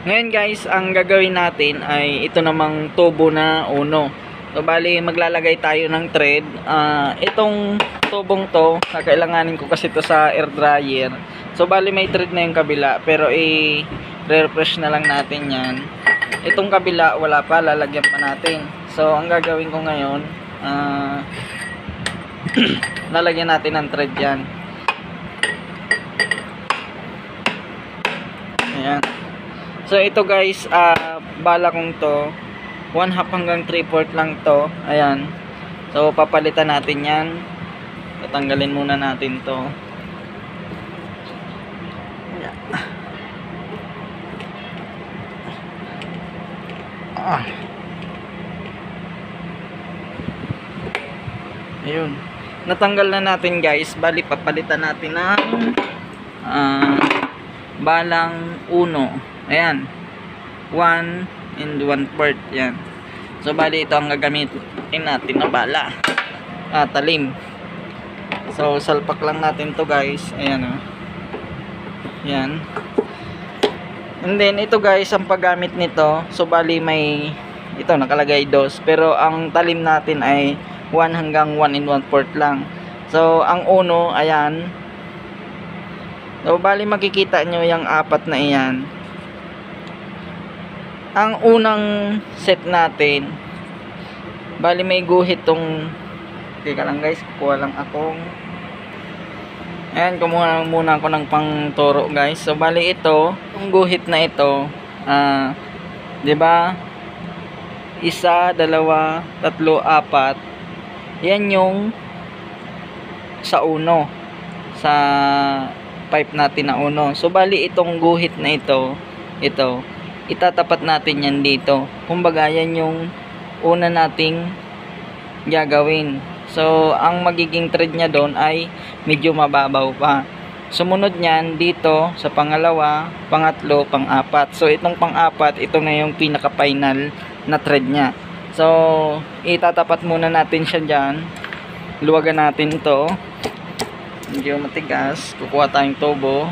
Ngayon guys, ang gagawin natin ay ito namang tubo na uno. So bali maglalagay tayo ng thread. Itong tubong to, kakailanganin ko kasi to sa air dryer. So bali may thread na yung kabila, pero i-refresh na lang natin yan. Itong kabila wala pa, lalagyan pa natin. So ang gagawin ko ngayon, lalagyan natin ng thread yan. Ayan. So ito guys, bala kong to 1/2 hanggang 3/4 lang to. Ayan. So papalitan natin yan. Tatanggalin muna natin to. Ayan. Ayun. Natanggal na natin guys. Bali papalitan natin ng balang uno. Ayan. 1 and 1/4. Yan. So bali ito ang gagamitin natin na bala. Talim. So salpak lang natin to guys. Ayan o. Yan. And then ito guys, ang paggamit nito, so bali may ito nakalagay dos, pero ang talim natin ay 1 hanggang 1 and 1/4 lang. So ang uno, ayan. So bali makikita nyo yung apat na iyan. Ang unang set natin, bali may guhit tong, teka lang guys, kukuha lang akong, ayan, kumuha muna ako ng pangturo guys. So bali ito, yung guhit na ito, 'di ba? 1, 2, 3, 4. Yan yung sa uno, sa pipe natin na uno. So bali itong guhit na ito, itatapat natin yan dito. Kumbaga yan yung una nating gagawin. So ang magiging thread nya doon ay medyo mababaw pa. Sumunod niyan dito sa pangalawa, pangatlo, pang-apat. So itong pang-apat, ito na yung pinaka final na thread nya. So itatapat muna natin siya diyan. Luwagan natin to. Medyo matigas. Kukuha tayong tubo.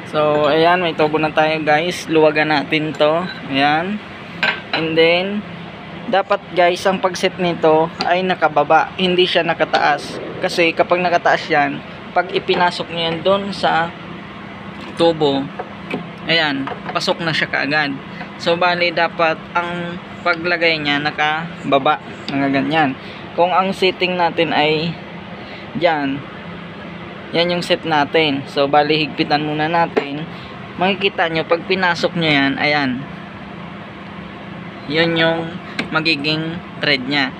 So ayan, may tubo na tayo guys. Luwagan natin to. Ayan. And then dapat guys, ang pagset nito ay nakababa, hindi siya nakataas. Kasi kapag nakataas yan, pag ipinasok nyo yan doon sa tubo, ayan, pasok na siya kaagad. So bali dapat ang paglagay niya nakababa, ganyan. Kung ang setting natin ay dyan, yan yung set natin. So bali higpitan muna natin. Makikita nyo pag pinasok nyo yan, ayan, yun yung magiging thread nya.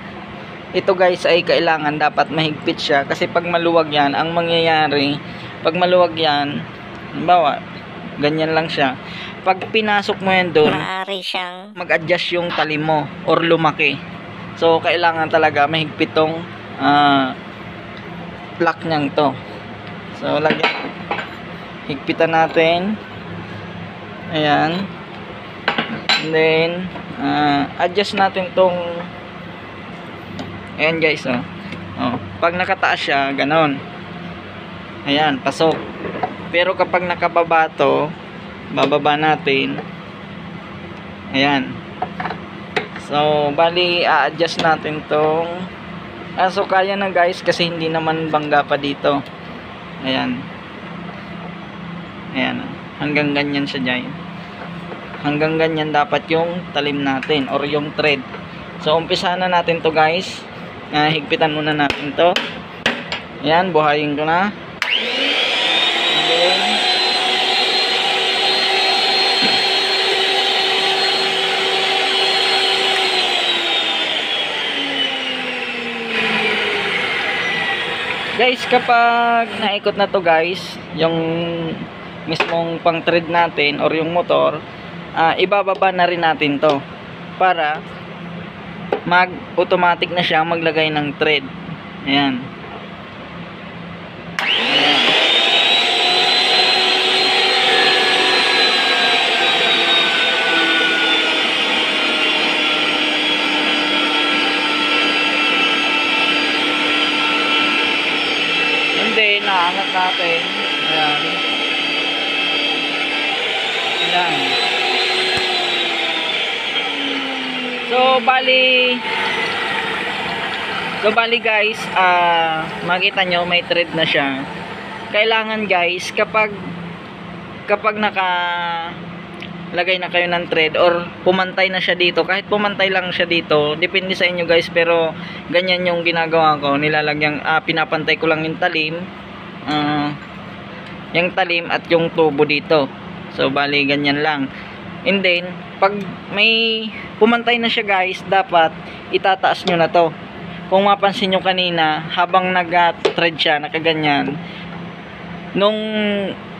Ito guys ay kailangan dapat mahigpit siya, kasi pag maluwag yan, ang mangyayari pag maluwag yan, halimbawa ganyan lang siya, pag pinasok mo yan doon, maaari siyang mag-adjust yung talim mo or lumaki. So kailangan talaga mahigpit tong plug nyang to. So lagyan, higpitan natin. Ayan. And then adjust natin tong, ayan guys, pag nakataas siya, ganon, ayan, pasok. Pero kapag nakababa to, bababa natin, ayan. So bali adjust natin tong, so kaya na guys, kasi hindi naman bangga pa dito. Ayan. Ayan, hanggang ganyan siya dyan. Hanggang ganyan dapat yung talim natin or yung thread. So umpisa na natin to guys. Higpitan muna natin to. Ayan, buhayin ko na. Then, guys, kapag naikot na to guys, yung mismong pang thread natin or yung motor, ibababa na rin natin to para automatic na siya maglagay ng thread. Ayan. And then naangat natin. Ayan. lang. So bali guys, makita nyo may thread na siya. Kailangan guys, kapag lagay na kayo ng thread or pumantay na siya dito, kahit pumantay lang siya dito, depende sa inyo guys, pero ganyan yung ginagawa ko. Nilalagyan, pinapantay ko lang yung talim, at yung tubo dito. So bali ganyan lang. And then pag may pumantay na siya guys, dapat itataas nyo na to. Kung mapansin nyo kanina, habang nag-thread siya, nakaganyan, nung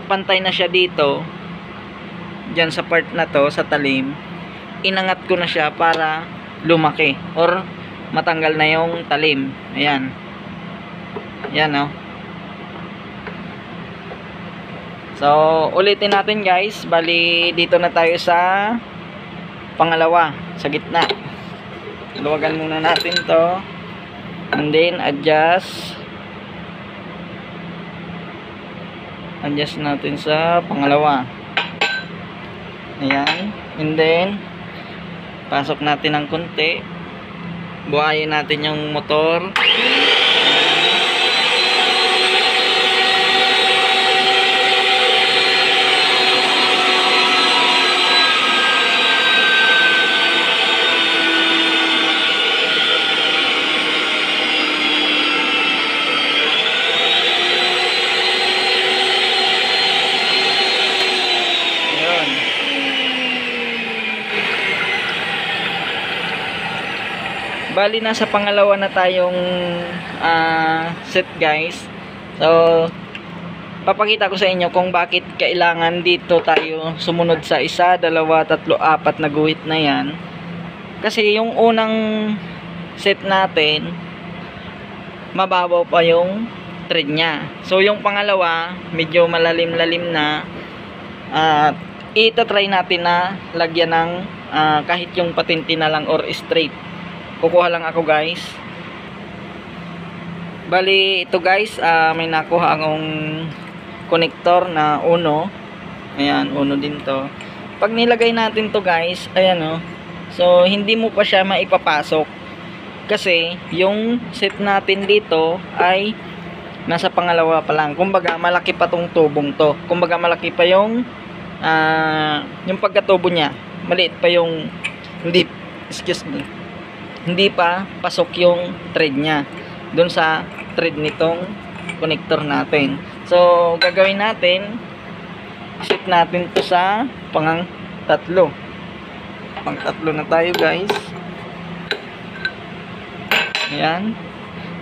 pantay na siya dito, dyan sa part na to, sa talim, inangat ko na siya para lumaki or matanggal na yung talim. Ayan. Ayan, oh. So, ulitin natin guys. Bali, dito na tayo sa pangalawa, sa gitna. Luwagan muna natin to. And then, adjust natin sa pangalawa. Ayan. And then, pasok natin ng konti. Buhayin natin yung motor. Bali, nasa pangalawa na tayong set guys. So papakita ko sa inyo kung bakit kailangan dito tayo sumunod sa 1, 2, 3, 4 na guhit na yan. Kasi yung unang set natin, mababaw pa yung thread nya. So yung pangalawa, medyo malalim-lalim na. Ita-try natin na lagyan ng kahit yung patinti na lang or straight. Kukuha lang ako guys. Bali ito guys, may nakuha akong connector na uno. Ayan, uno din to. Pag nilagay natin to guys, ayan o. So hindi mo pa siya maipapasok. Kasi yung set natin dito ay nasa pangalawa pa lang. Kumbaga malaki pa tong tubong to. Kumbaga malaki pa yung pagkatubo niya. Maliit pa yung hindi pa pasok yung thread niya doon sa thread nitong connector natin. So gagawin natin, set natin to sa pang-tatlo na tayo guys. Ayan,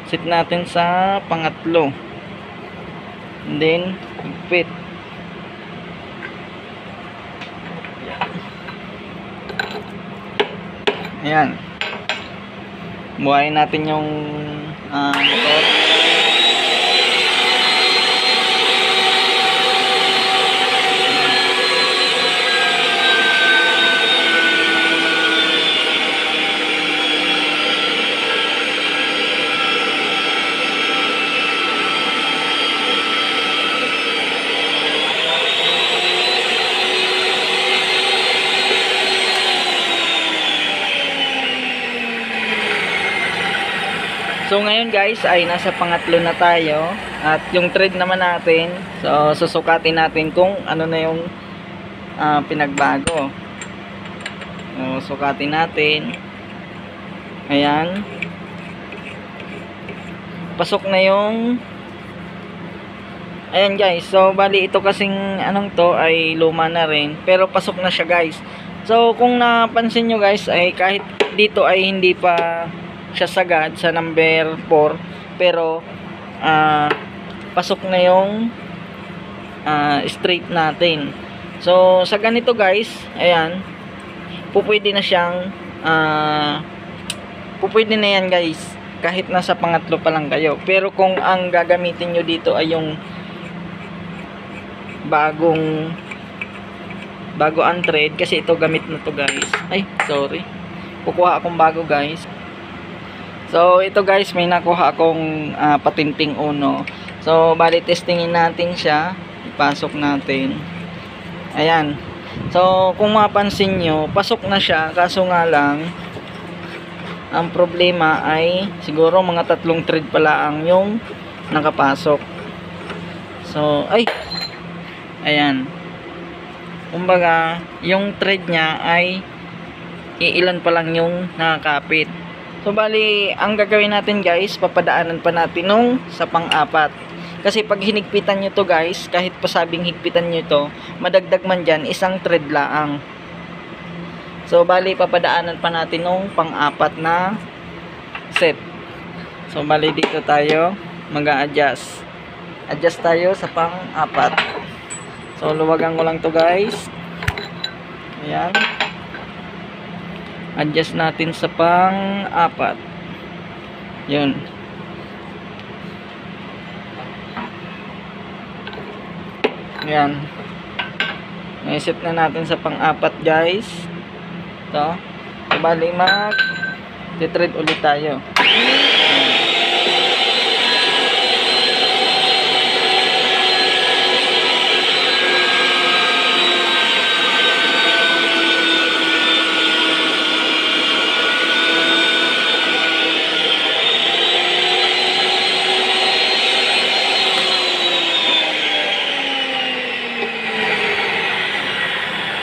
set natin sa pangatlo, and then higpit. Ayan, buhayin natin yung motor. So ngayon guys ay nasa pangatlo na tayo, at yung thread naman natin, so susukatin natin kung ano na yung pinagbago. So sukatin natin. Ayan, pasok na yung, ayan guys. So bali ito kasing anong to ay luma na rin, pero pasok na siya guys. So kung napansin nyo guys, ay kahit dito ay hindi pa siya sagad sa number 4, pero pasok na yung straight natin. So sa ganito guys, ayan, pupwede na siyang pupwede na yan guys kahit nasa pangatlo pa lang kayo. Pero kung ang gagamitin nyo dito ay yung bago ang thread, kasi ito gamit na to guys. Ay sorry, kukuha akong bago guys. So ito guys, may nakuha akong patinting uno. So bali testingin natin siya, ipasok natin. Ayan, So, kung mapansin nyo, pasok na siya, kaso nga lang, ang problema ay siguro mga 3 thread pala ang yung nakapasok. So, ayan. Kumbaga, yung thread niya ay iilan pa lang yung nakakapit. So, bali, ang gagawin natin guys, papadaanan pa natin nung sa pang-apat. Kasi pag hinigpitan nyo to guys, kahit pasabing higpitan nyo to, madagdag man dyan, isang thread laang. So, bali, papadaanan pa natin nung pang-apat na set. So, bali, dito tayo mag-a-adjust. Adjust tayo sa pang-apat. So, luwagan ko lang to guys. Ayan. Adjust natin sa pang-apat. Yun. Ayan. Naisip na natin sa pang-apat guys. Ito. So, bali mag-thread ulit tayo.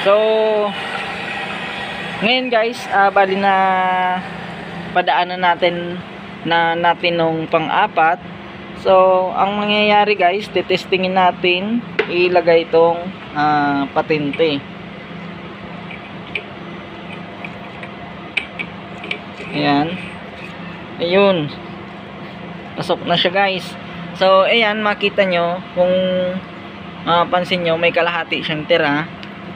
So, ngayon guys, bali na padaanan natin nung pang-apat. So, ang mangyayari guys, titestingin natin, ilagay itong patente. Ayan. Ayun. Pasok na siya guys. So, ayan, makita nyo, kung pansin nyo, may kalahati siyang tira.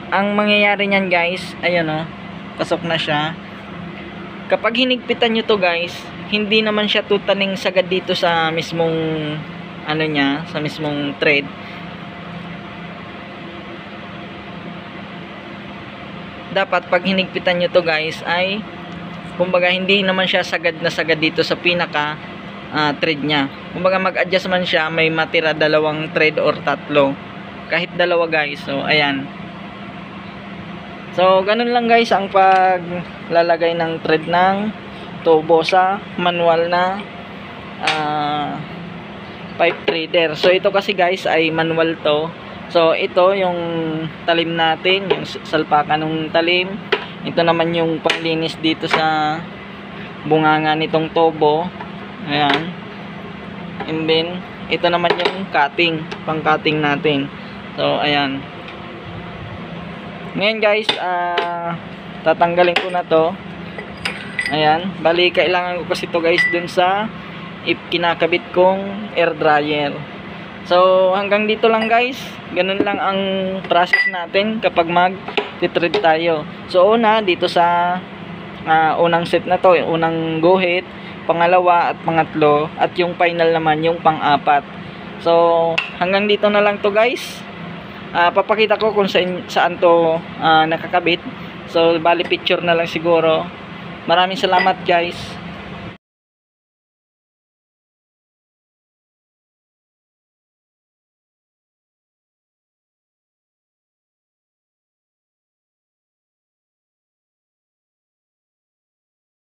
Ang mangyayari niyan guys, ayun pasok na siya. Kapag hinigpitan nyo to guys, hindi naman siya tutaning sagad dito sa mismong sa mismong thread. Dapat pag hinigpitan nyo to guys ay kumbaga hindi naman siya sagad na sagad dito sa pinaka thread niya. Kumbaga mag-adjust man siya, may matira 2 thread or 3. Kahit 2 guys. So ayan. So, ganun lang guys ang paglalagay ng thread ng tubo sa manual na pipe threader. So, ito kasi guys ay manual to. So, ito yung talim natin, yung salpakan ng talim. Ito naman yung panglinis dito sa bunganga nitong tubo. Ayan. And then, ito naman yung cutting, pang-cutting natin. So, ayan. Ngayon guys, tatanggalin ko na to. Ayan, bali kailangan ko kasi to guys dun sa kinakabit kong air dryer. So hanggang dito lang guys. Ganun lang ang process natin kapag mag-thread tayo. So una dito sa unang set na to, unang guhit, pangalawa at pangatlo, at yung final naman yung pang-apat. So hanggang dito na lang to guys. Papakita ko kung saan to nakakabit. So bali picture na lang siguro. Maraming salamat guys.